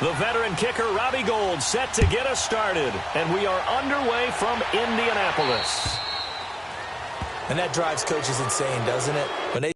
The veteran kicker, Robbie Gould, set to get us started. And we are underway from Indianapolis. And that drives coaches insane, doesn't it? When they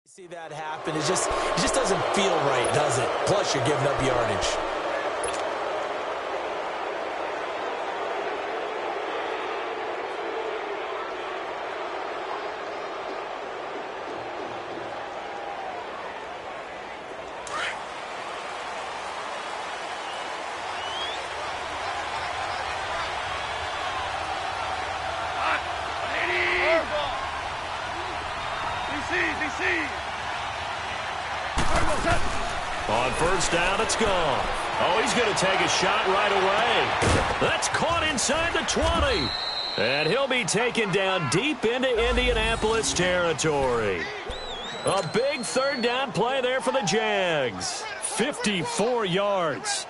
see that happen, it just doesn't feel right, does it? Plus, you're giving up yardage. On first down, it's gone. Oh, he's going to take a shot right away. That's caught inside the 20. And he'll be taken down deep into Indianapolis territory. A big third down play there for the Jags. 54 yards.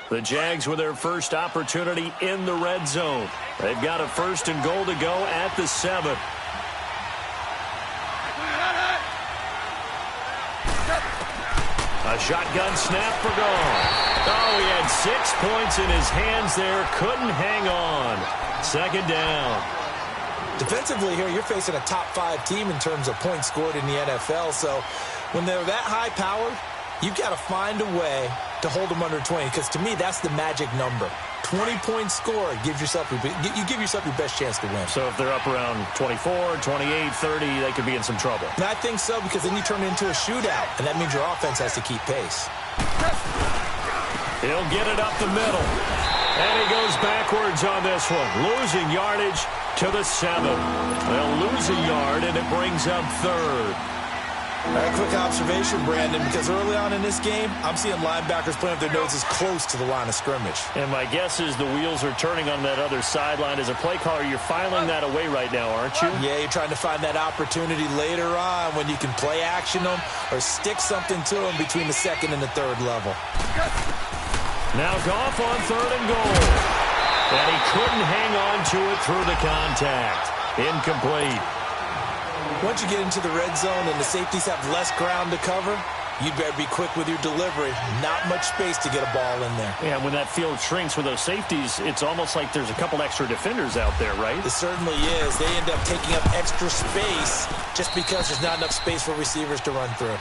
The Jags with their first opportunity in the red zone. They've got a first and goal to go at the 7. A shotgun snap for gone. Oh, he had 6 points in his hands there. Couldn't hang on. Second down. Defensively here, you're facing a top 5 team in terms of points scored in the NFL. So when they're that high powered, you've got to find a way to hold them under 20. Because to me, that's the magic number. 20-point score gives yourself you give yourself your best chance to win. So if they're up around 24, 28, 30, they could be in some trouble. And I think so, because then you turn it into a shootout, and that means your offense has to keep pace. He'll get it up the middle. And he goes backwards on this one. Losing yardage to the 7. They'll lose a yard, and it brings up third. All right, quick observation, Brandon, because early on in this game, I'm seeing linebackers playing with their noses close to the line of scrimmage. And my guess is the wheels are turning on that other sideline. As a play caller, you're filing that away right now, aren't you? Yeah, you're trying to find that opportunity later on when you can play action them or stick something to them between the second and the third level. Now Goff on third and goal. And he couldn't hang on to it through the contact. Incomplete. Once you get into the red zone and the safeties have less ground to cover, you'd better be quick with your delivery. Not much space to get a ball in there. Yeah, when that field shrinks with those safeties, it's almost like there's a couple extra defenders out there, right? It certainly is. They end up taking up extra space just because there's not enough space for receivers to run through.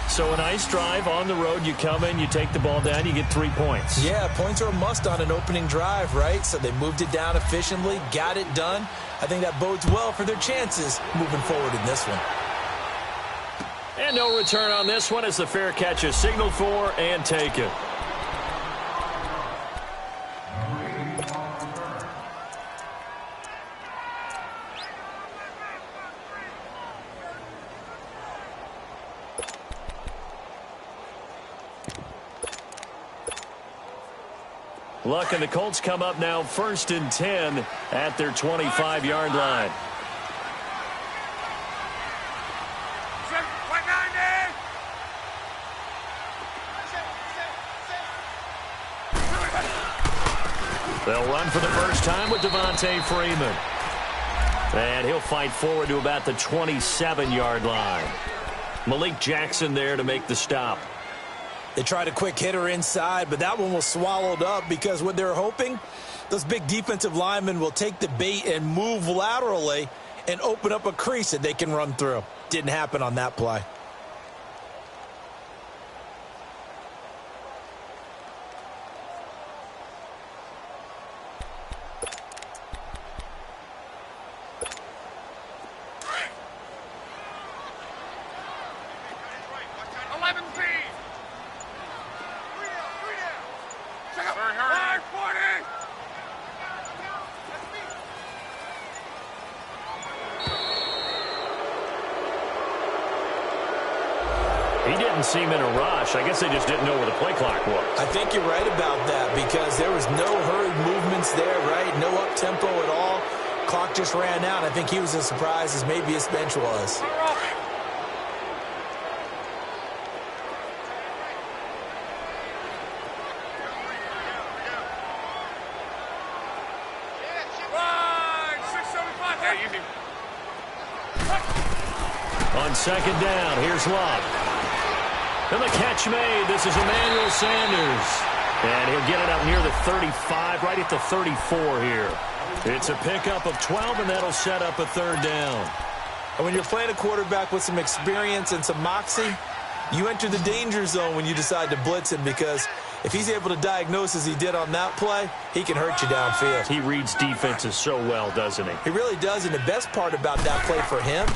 So a nice drive on the road. You come in, you take the ball down, you get 3 points. Yeah, points are a must on an opening drive, right? So they moved it down efficiently, got it done. I think that bodes well for their chances moving forward in this one. And no return on this one as the fair catch is signaled for and taken. Luck and the Colts come up now first and 10 at their 25-yard line. They'll run for the first time with Devontae Freeman. And he'll fight forward to about the 27-yard line. Malik Jackson there to make the stop. They tried a quick hitter inside, but that one was swallowed up because what they're hoping, those big defensive linemen will take the bait and move laterally and open up a crease that they can run through. Didn't happen on that play. didn't seem in a rush. I guess they just didn't know where the play clock was. I think you're right about that because there was no hurried movements there, right? No up-tempo at all. Clock just ran out. I think he was as surprised as maybe his bench was. On second down, here's Luck. And the catch made. This is Emmanuel Sanders. And he'll get it up near the 35, right at the 34 here. It's a pickup of 12, and that'll set up a third down. And when you're playing a quarterback with some experience and some moxie, you enter the danger zone when you decide to blitz him because if he's able to diagnose as he did on that play, he can hurt you downfield. He reads defenses so well, doesn't he? He really does, and the best part about that play for him,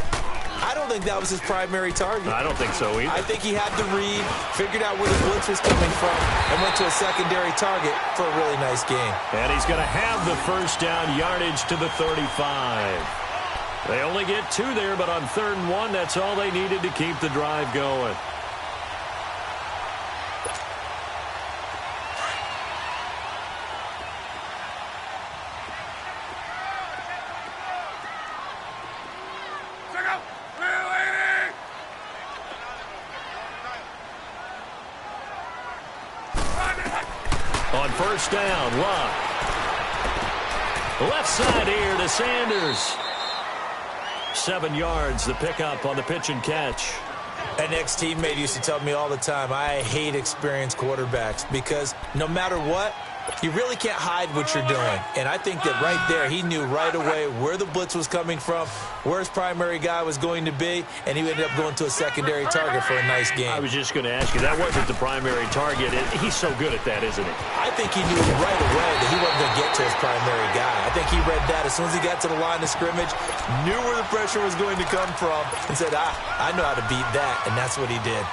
I don't think that was his primary target. I don't think so either. I think he had to read, figured out where the blitz was coming from, and went to a secondary target for a really nice game. And he's going to have the first down yardage to the 35. They only get 2 there, but on 3rd and 1, that's all they needed to keep the drive going. On first down, Luck. Left side here to Sanders. 7 yards, the pickup on the pitch and catch. An ex-teammate used to tell me all the time, I hate experienced quarterbacks because no matter what, you really can't hide what you're doing. And I think that right there, he knew right away where the blitz was coming from, where his primary guy was going to be, and he ended up going to a secondary target for a nice game. I was just going to ask you, that wasn't the primary target. He's so good at that, isn't he? I think he knew right away that he wasn't going to get to his primary guy. I think he read that as soon as he got to the line of scrimmage, knew where the pressure was going to come from, and said, I know how to beat that, and that's what he did.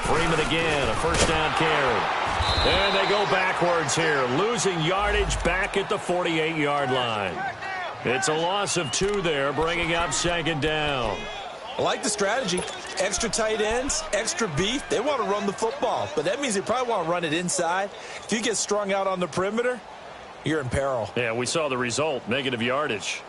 Freeman again, a first down carry. And they go backwards here, losing yardage back at the 48-yard line. It's a loss of 2 there, bringing up 2nd down. I like the strategy. Extra tight ends, extra beef. They want to run the football, but that means they probably want to run it inside. If you get strung out on the perimeter, you're in peril. Yeah, we saw the result, negative yardage.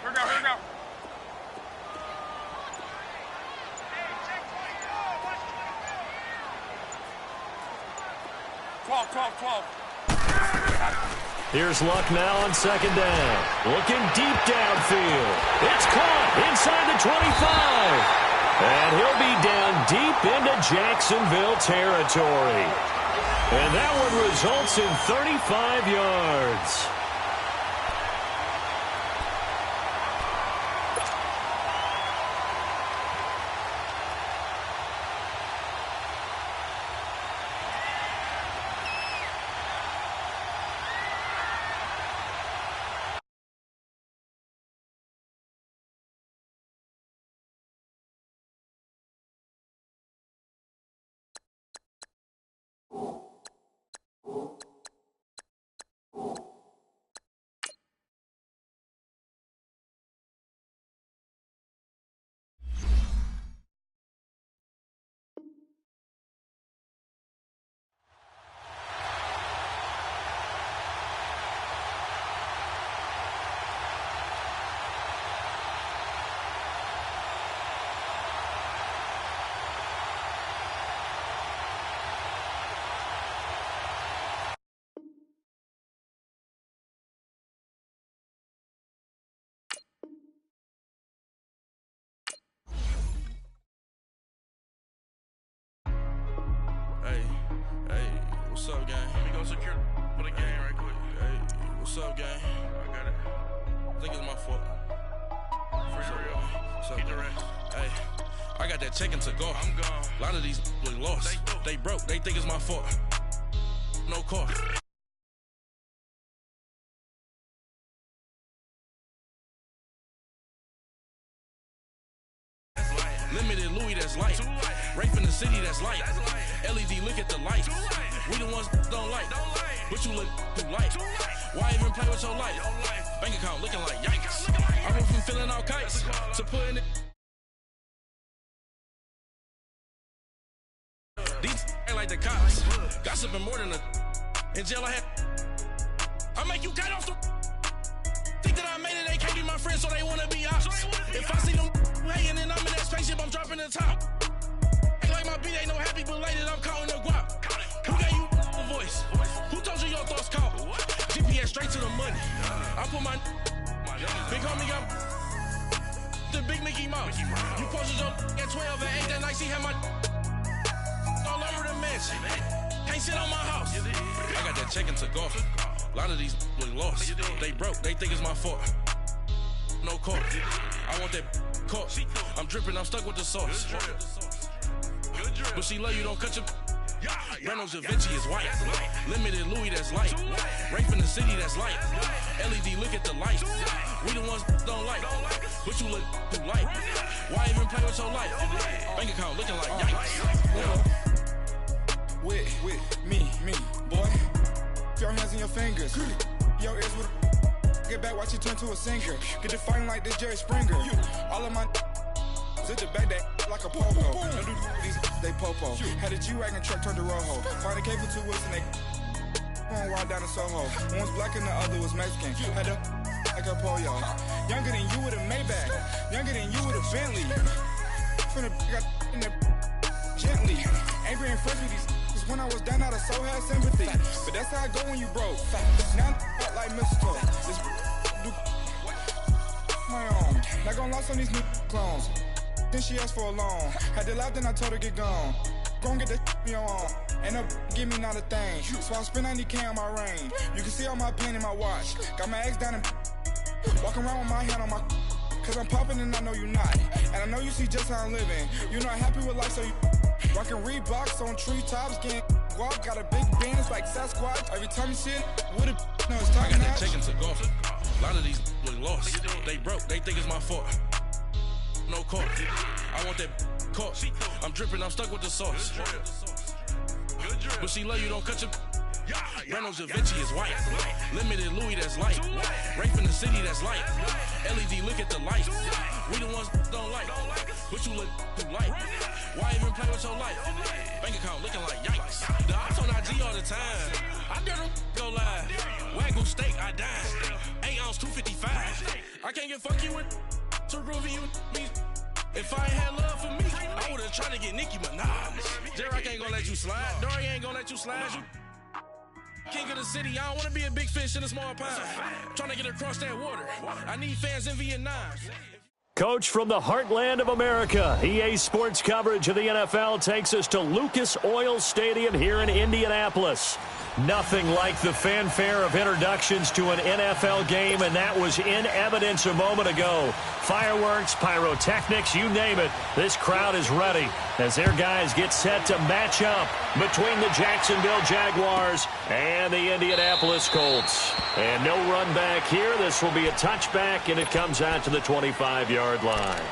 Here we go. 12. Here's Luck now on 2nd down. Looking deep downfield. It's caught inside the 25. And he'll be down deep into Jacksonville territory. And that one results in 35 yards. Hey, what's up, gang? Let me go secure for the game right quick. Hey, what's up, gang? Okay. think it's my fault. Hey, I got that check into go. I'm gone. A lot of these look lost. They broke. They think it's my fault. No car. Limited Louis, that's light. Rape in the city, that's light. LED, look at the lights. We the ones don't like. But you look too light. Why even play with your life? Bank account looking like yikes. I went from filling out kites to putting it. These ain't like the cops. Gossiping more than a. In jail I had. I make you cut off the. Think that I made it, they can't be my friends, so they wanna be ops. If I see them hanging and I'm in that spaceship, I'm dropping the top. Ain't like my beat ain't no happy, but later I'm counting the guap. Who gave you the voice? Who told you your thoughts count? GPS straight to the money. I put my big homie got the big Mickey Mouse. You posted your at 12 and 8 that night, she had my all over the mansion. Can't sit on my house. I got that check into golf. A lot of these look lost. They broke. They think it's my fault. No car. I want that caught. I'm dripping. I'm stuck with the sauce. But she love you. Don't cut your. Reynolds Da Vinci is white. Limited Louis, that's light. Rape in the city, that's light. LED, look at the lights. We the ones don't like. But you look too light. Why even play with your life? Bank account looking like yikes. With me, boy. Your hands in your fingers. Your ears with get back, watch you turn to a singer. Get the fighting like this Jerry Springer. All of my sit the back that like a pogo. Don't do these they popo. Had a G-Wagon truck turned to Rojo. Find a cable 2 wheels and they going wild down in Soho. One was black and the other was Mexican. Had a like a pollo. Younger than you with a Maybach. Younger than you with a Bentley. Finna got in the gently. Angry and fresh with these. When I was down out of soul had sympathy. But that's how I go when you broke. Now I'm like mistletoe. This do my own. Not gonna lost on these new clones. Then she asked for a loan. Had to laugh, then I told her get gone. Gon' get that me on. Ain't no give me not a thing. So I spend 90K on my range. You can see all my pain in my watch. Got my ex down and walking around with my hand on my. Cause I'm popping and I know you not. And I know you see just how I'm living. You're not happy with life, so you rockin' Reeboks on treetops, getting guap. Got a big bands like Sasquatch. Every time you see it, with a no, it's time. I got that check into golf. A lot of these look lost. They broke. They think it's my fault. No car. I want that caught. I'm dripping. I'm stuck with the sauce. But she love you. Don't cut your. Reynolds Da Vinci is white. Limited Louis, that's light. Rape in the city, that's light. LED, look at the lights. We the ones don't like. But you look too light. Why even play with your life? Bank account looking like yikes. The ops on IG all the time. I dare them go live. Wagyu steak, I died. 8 ounce, 255. I can't get fuck you with to groovy you me. If I ain't had love for me, I would've tried to get Nicki Minaj. J-Rock ain't gonna let you slide. Dory ain't gonna let you slide. You king of the city, I don't wanna be a big fish in a small pond. Trying to get across that water. I need fans in Vietnam. Coach from the heartland of America, EA Sports coverage of the NFL takes us to Lucas Oil Stadium here in Indianapolis. Nothing like the fanfare of introductions to an NFL game, and that was in evidence a moment ago. Fireworks, pyrotechnics, you name it. This crowd is ready as their guys get set to match up between the Jacksonville Jaguars and the Indianapolis Colts. And no run back here. This will be a touchback, and it comes out to the 25-yard line.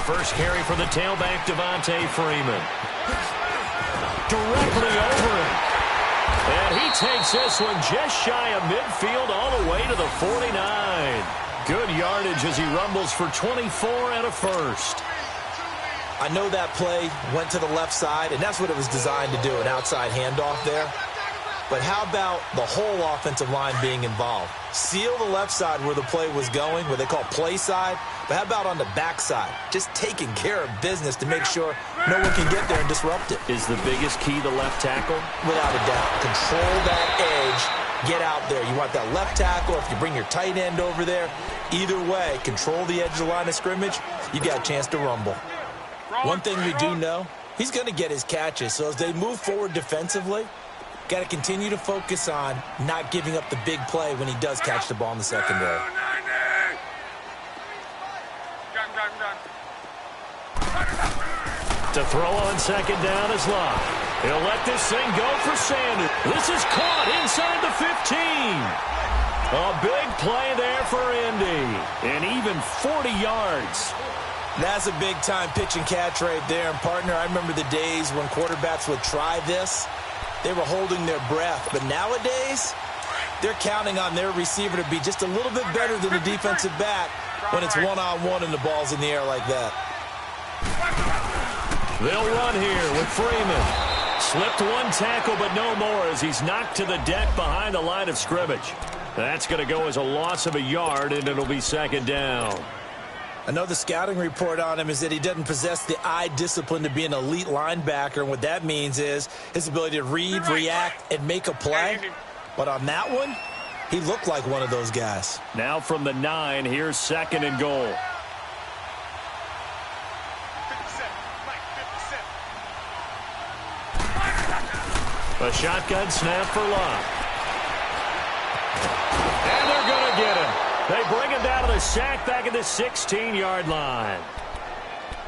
First carry for the tailback, Devontae Freeman. Directly over him. And he takes this one just shy of midfield all the way to the 49. Good yardage as he rumbles for 24 and a first. I know that play went to the left side, and that's what it was designed to do, an outside handoff there. But how about the whole offensive line being involved? Seal the left side where the play was going, what they call play side. But how about on the backside? Just taking care of business to make sure no one can get there and disrupt it. Is the biggest key the left tackle? Without a doubt. Control that edge get out there. You want that left tackle, if you bring your tight end over there. Either way, control the edge of the line of scrimmage, you got a chance to rumble. One thing we do know, he's going to get his catches. So as they move forward defensively, got to continue to focus on not giving up the big play when he does catch the ball in the secondary. To throw on second down is Locke. He'll let this thing go for Sanders. This is caught inside the 15. A big play there for Indy. And even 40 yards. That's a big-time pitch and catch right there. And, partner, I remember the days when quarterbacks would try this. They were holding their breath. But nowadays, they're counting on their receiver to be just a little bit better than the defensive back when it's one-on-one and the ball's in the air like that. They'll run here with Freeman. Slipped one tackle, but no more as he's knocked to the deck behind the line of scrimmage. That's going to go as a loss of a yard, and it'll be second down. I know the scouting report on him is that he doesn't possess the eye discipline to be an elite linebacker. And what that means is his ability to read, react, and make a play. But on that one, he looked like one of those guys. Now from the 9, here's second and goal. A shotgun snap for Locke. And they're going to get him. They bring him down to the sack back at the 16-yard line.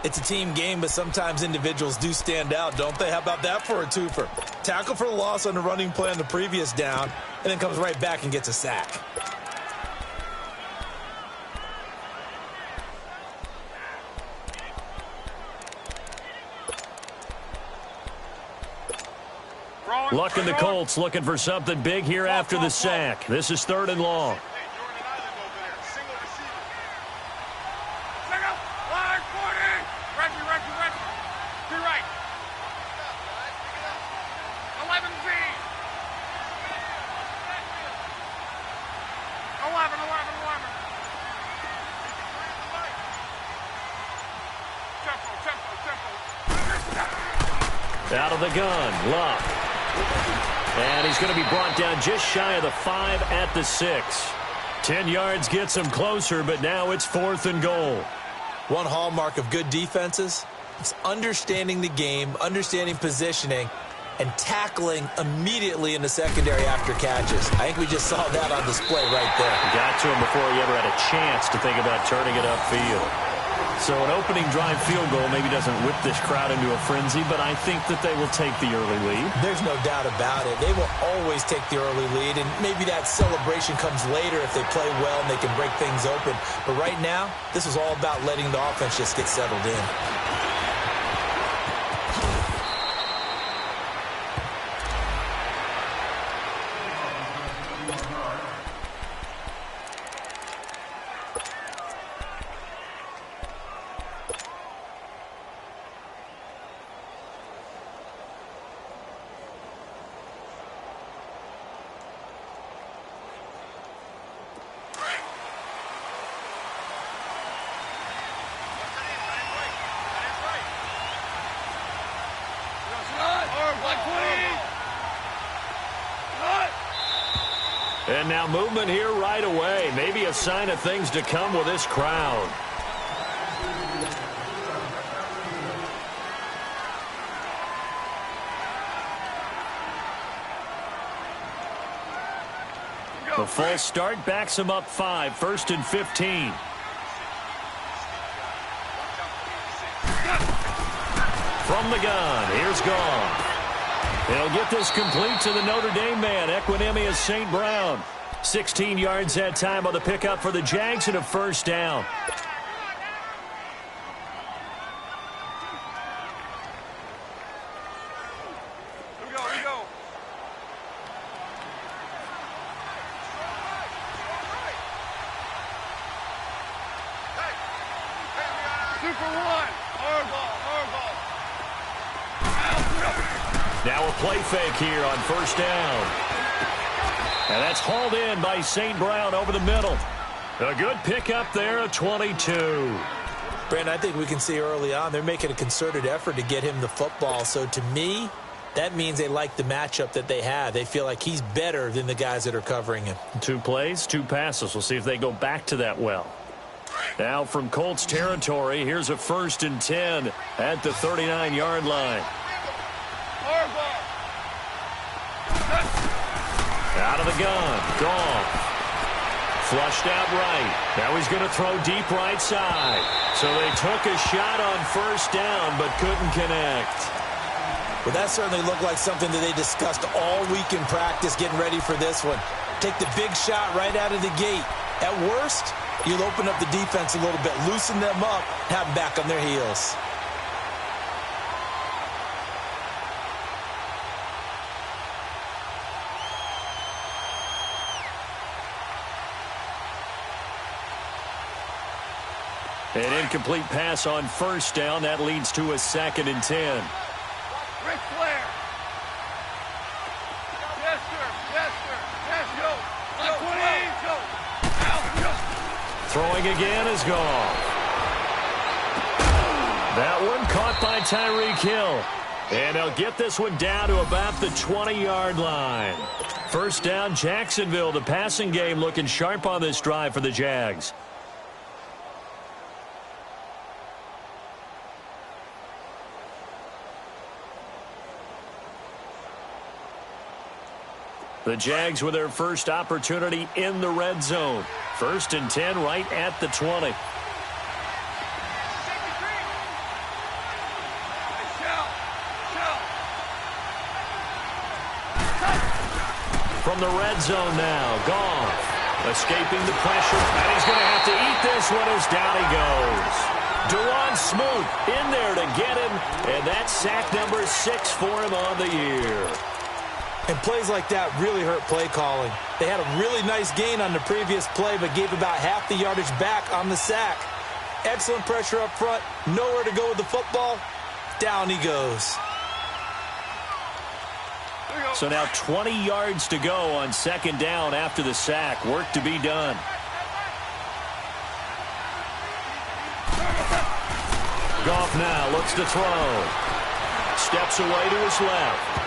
It's a team game, but sometimes individuals do stand out, don't they? How about that for a twofer? Tackle for the loss on the running play on the previous down, and then comes right back and gets a sack. Luck and the Colts looking for something big here after the sack. This is third and long. Out of the gun, Locke. And he's going to be brought down just shy of the 5 at the 6. 10 yards gets him closer, but now it's fourth and goal. One hallmark of good defenses is understanding the game, understanding positioning, and tackling immediately in the secondary after catches. I think we just saw that on display right there. Got to him before he ever had a chance to think about turning it upfield. So an opening drive field goal maybe doesn't whip this crowd into a frenzy, but I think that they will take the early lead. There's no doubt about it. They will always take the early lead, and maybe that celebration comes later if they play well and they can break things open. But right now, this is all about letting the offense just get settled in. And now movement here right away. Maybe a sign of things to come with this crowd. The false start backs him up 5, first and 15. From the gun, here's Goff. He'll get this complete to the Notre Dame man, Equinemius St. Brown. 16 yards that time on the pickup for the Jags and a first down. Now a play fake here on first down. And that's hauled in by St. Brown over the middle. A good pickup there at 22. Brandon, I think we can see early on they're making a concerted effort to get him the football. So to me, That means they like the matchup that they have. They feel like he's better than the guys that are covering him. 2 plays, 2 passes. We'll see if they go back to that well. Now from Colts territory, here's a 1st and 10 at the 39-yard line. Out of the gun. Goff. Flushed out right. Now he's going to throw deep right side. So they took a shot on 1st down but couldn't connect. Well, that certainly looked like something that they discussed all week in practice getting ready for this one. Take the big shot right out of the gate. At worst, you'll open up the defense a little bit, loosen them up, have them back on their heels. An incomplete pass on 1st down. That leads to a 2nd and 10. Ric Flair. Yes, sir. Yes, sir. Yes, go. Go. Go. Throwing again is gone. That one caught by Tyreek Hill. And they'll get this one down to about the 20-yard line. 1st down, Jacksonville. The passing game looking sharp on this drive for the Jags. The Jags with their first opportunity in the red zone. 1st and 10 right at the 20. From the red zone now, Goff escaping the pressure, and he's going to have to eat this one as down he goes. Duron Smoot in there to get him, and that's sack number 6 for him on the year. And plays like that really hurt play calling. They had a really nice gain on the previous play, but gave about half the yardage back on the sack. Excellent pressure up front, nowhere to go with the football. Down he goes. So now 20 yards to go on 2nd down after the sack. Work to be done. Goff now looks to throw. Steps away to his left.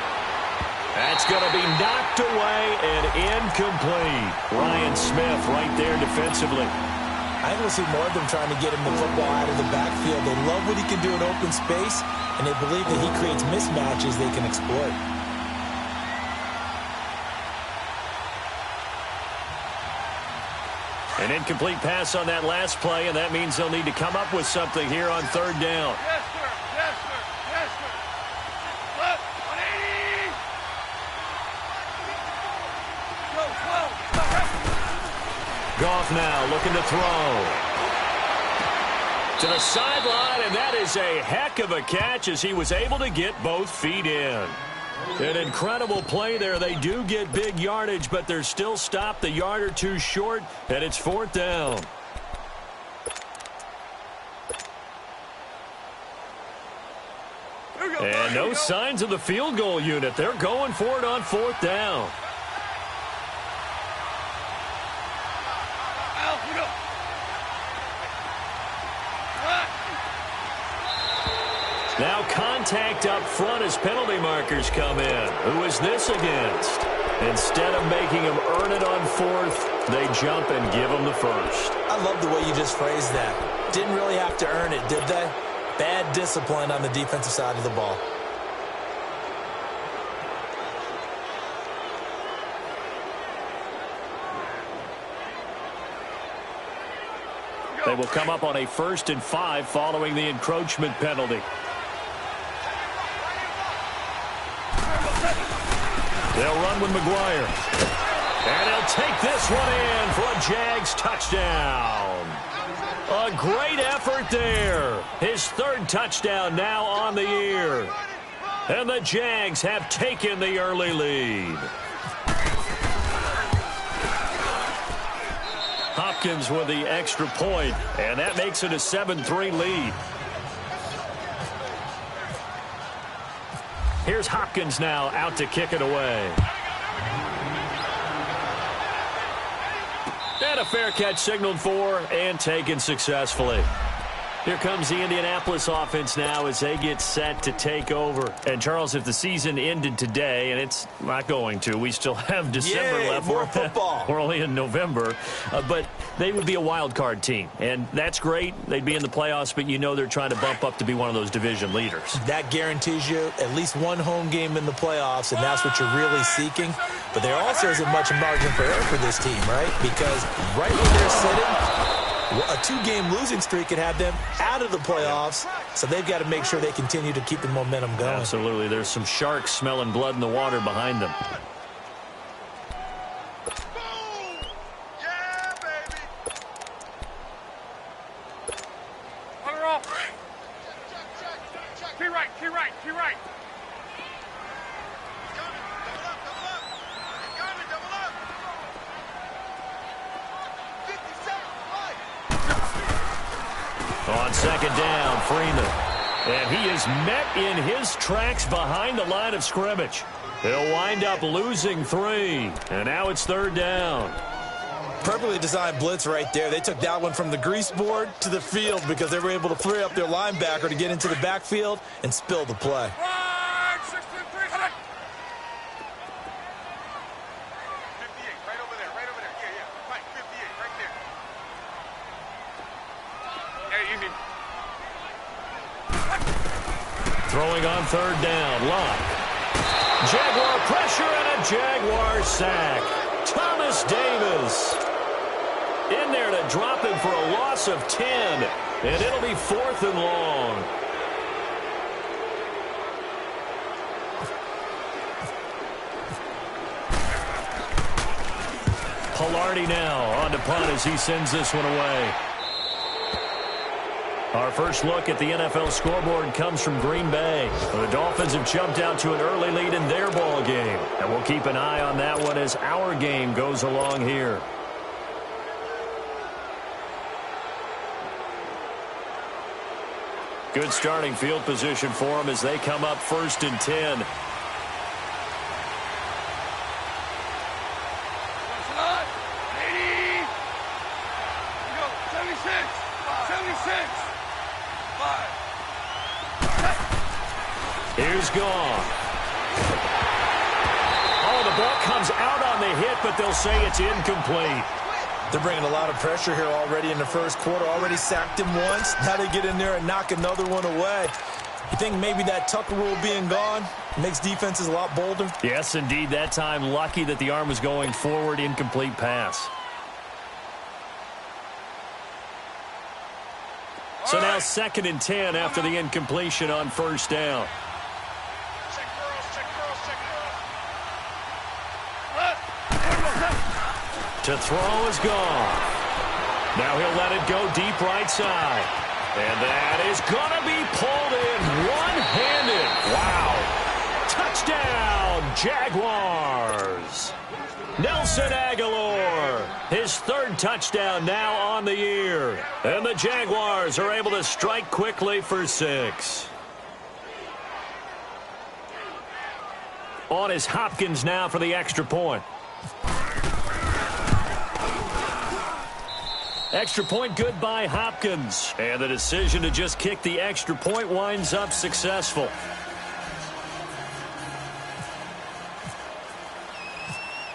That's going to be knocked away and incomplete. Ryan Smith right there defensively. I think we'll see more of them trying to get him the football out of the backfield. They love what he can do in open space, and they believe that he creates mismatches they can exploit. An incomplete pass on that last play, and that means they'll need to come up with something here on 3rd down. Yes, sir. Yes, sir. Yes, sir. Left. 180. Goff now looking to throw. To the sideline, and that is a heck of a catch as he was able to get both feet in. An incredible play there. They do get big yardage, but they're still stopped a yard or 2 short, and it's 4th down. And no signs of the field goal unit. They're going for it on 4th down. Now contact up front as penalty markers come in. Who is this against? Instead of making him earn it on 4th, they jump and give him the 1st. I love the way you just phrased that. Didn't really have to earn it, did they? Bad discipline on the defensive side of the ball. They will come up on a 1st and 5 following the encroachment penalty. They'll run with McGuire. And he'll take this one in for a Jags touchdown. A great effort there. His 3rd touchdown now on the year. And the Jags have taken the early lead. Hopkins with the extra point, and that makes it a 7-3 lead. Here's Hopkins now out to kick it away. And a fair catch signaled for and taken successfully. Here comes the Indianapolis offense now as they get set to take over. And, Charles, if the season ended today, and it's not going to, we still have December left. More football. We're only in November. But they would be a wild card team. And that's great. They'd be in the playoffs, but you know they're trying to bump up to be one of those division leaders. That guarantees you at least one home game in the playoffs, and that's what you're really seeking. But there also isn't much margin for error for this team, right? Because right where they're sitting, a two-game losing streak could have them out of the playoffs, so they've got to make sure they continue to keep the momentum going. Absolutely. There's some sharks smelling blood in the water behind them. Yeah, baby. Put her off. Key right, key right, key right. On second down, Freeman. And he is met in his tracks behind the line of scrimmage. He'll wind up losing 3. And now it's third down. Perfectly designed blitz right there. They took that one from the grease board to the field because they were able to free up their linebacker to get into the backfield and spill the play. Throwing on third down, Locke. Jaguar pressure and a Jaguar sack. Thomas Davis in there to drop him for a loss of 10. And it'll be 4th and long. Pilardi now on to punt as he sends this one away. Our first look at the NFL scoreboard comes from Green Bay. The Dolphins have jumped out to an early lead in their ball game. And we'll keep an eye on that one as our game goes along here. Good starting field position for them as they come up 1st and 10. Here's gone. Oh, the ball comes out on the hit, but they'll say it's incomplete. They're bringing a lot of pressure here already in the first quarter. Already sacked him once. Now they get in there and knock another one away. You think maybe that Tucker rule being gone makes defenses a lot bolder? Yes, indeed. That time, lucky that the arm was going forward. Incomplete pass. So now 2nd and 10 after the incompletion on first down. To throw is gone. Now he'll let it go deep right side. And that is going to be pulled in one-handed. Wow. Touchdown, Jaguars. Nelson Aguilar, his 3rd touchdown now on the year. And the Jaguars are able to strike quickly for 6. On is Hopkins now for the extra point. Extra point good by Hopkins. And the decision to just kick the extra point winds up successful.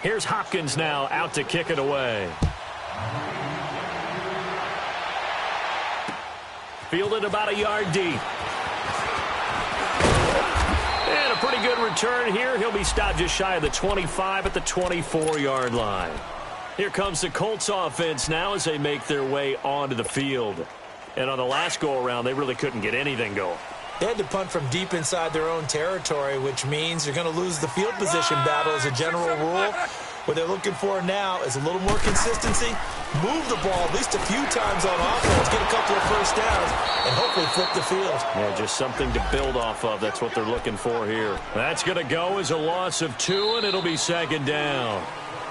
Here's Hopkins now out to kick it away. Fielded about a yard deep. And a pretty good return here. He'll be stopped just shy of the 25 at the 24-yard line. Here comes the Colts offense now as they make their way onto the field. And on the last go-around, they really couldn't get anything going. They had to punt from deep inside their own territory, which means you're going to lose the field position battle as a general rule. What they're looking for now is a little more consistency, move the ball at least a few times on offense, get a couple of first downs, and hopefully flip the field. Yeah, just something to build off of. That's what they're looking for here. That's going to go as a loss of 2, and it'll be 2nd down.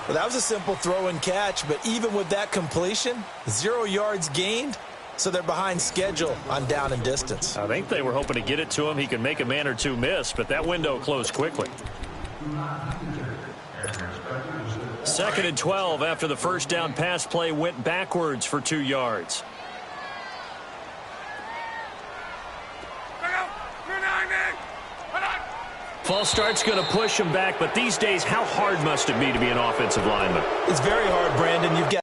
Well, that was a simple throw and catch, but even with that completion, 0 yards gained, so they're behind schedule on down and distance. I think they were hoping to get it to him. He could make a man or two miss, but that window closed quickly. 2nd and 12 after the first down pass play went backwards for 2 yards. False start's going to push him back, but these days, how hard must it be to be an offensive lineman? It's very hard, Brandon. You've got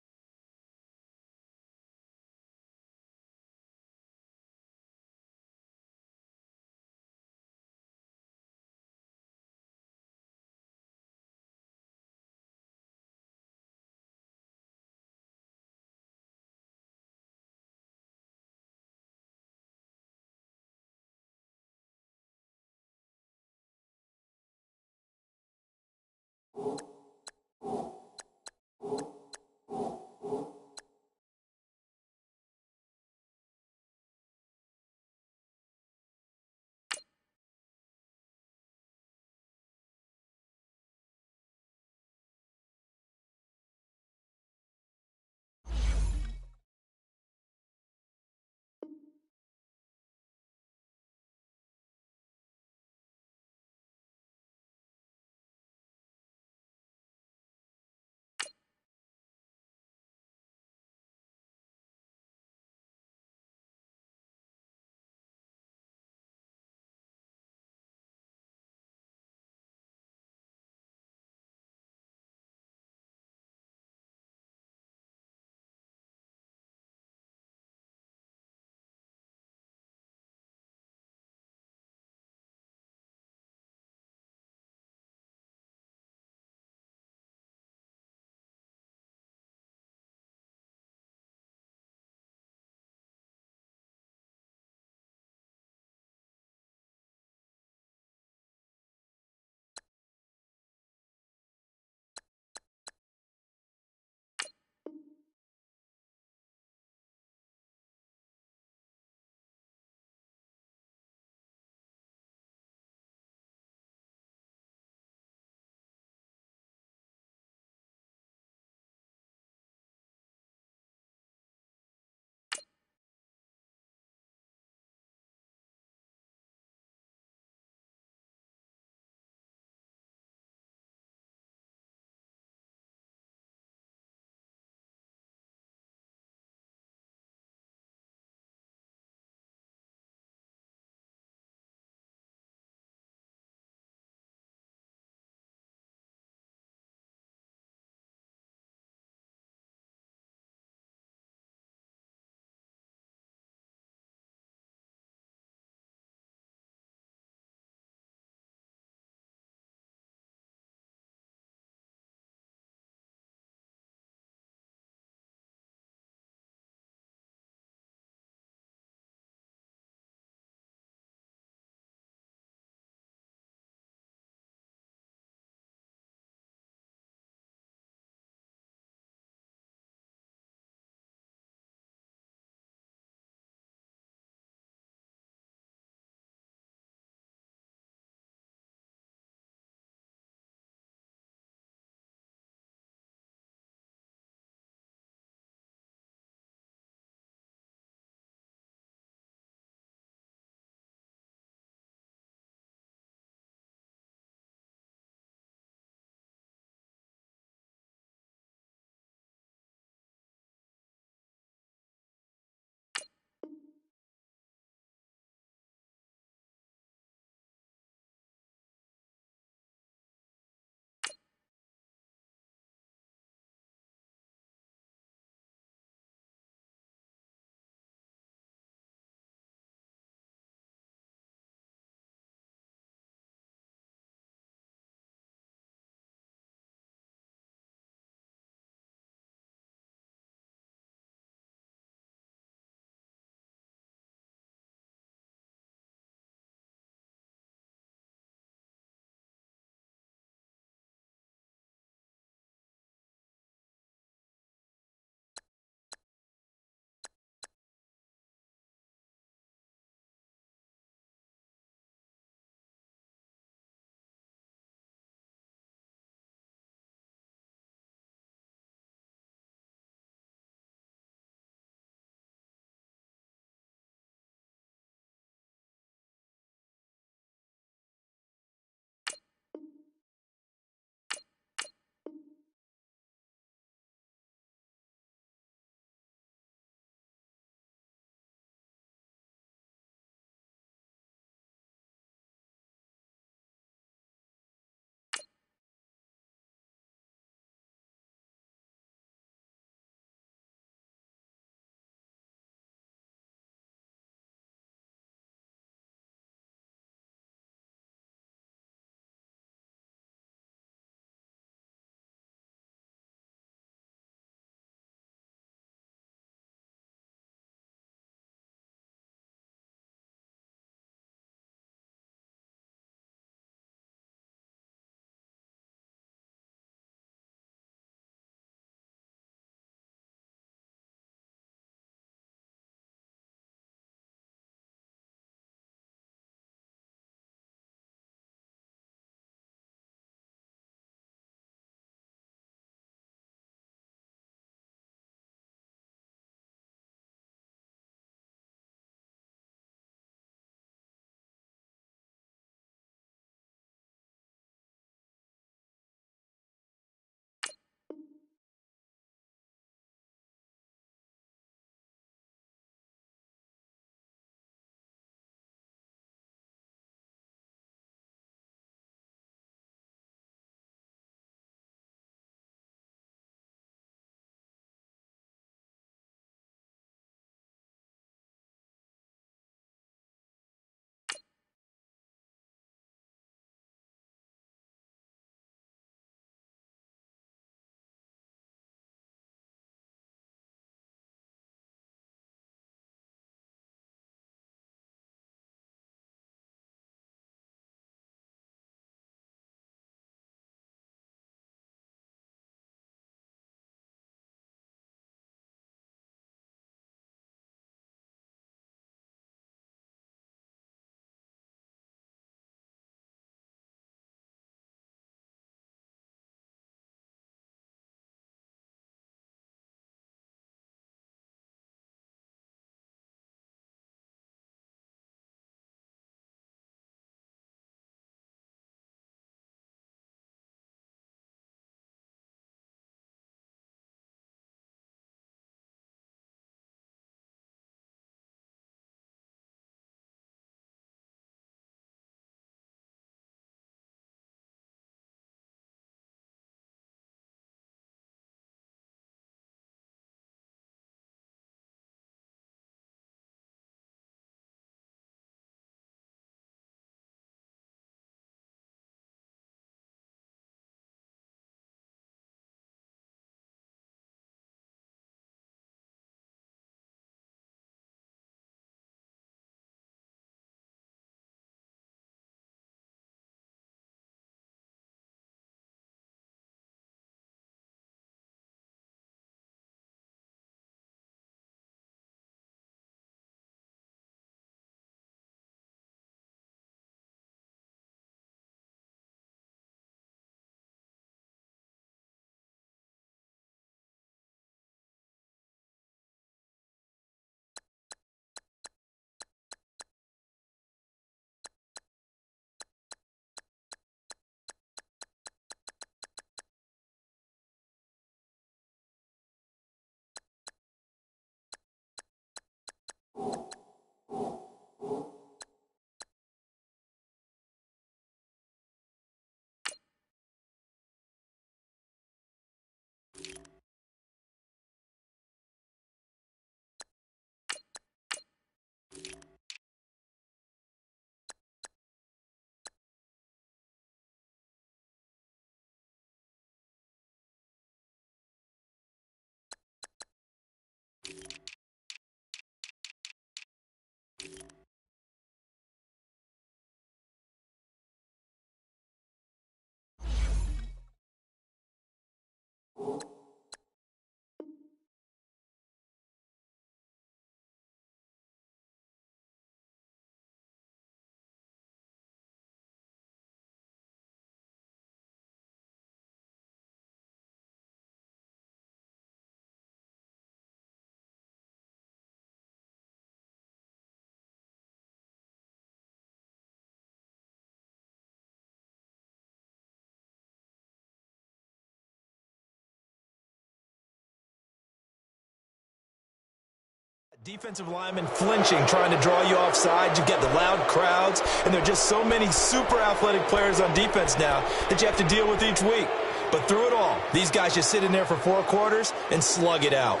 Defensive linemen flinching, trying to draw you offside. You get the loud crowds, and there are just so many super athletic players on defense now that you have to deal with each week. But through it all, these guys just sit in there for 4 quarters and slug it out.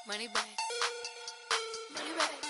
Money bag. Money bag.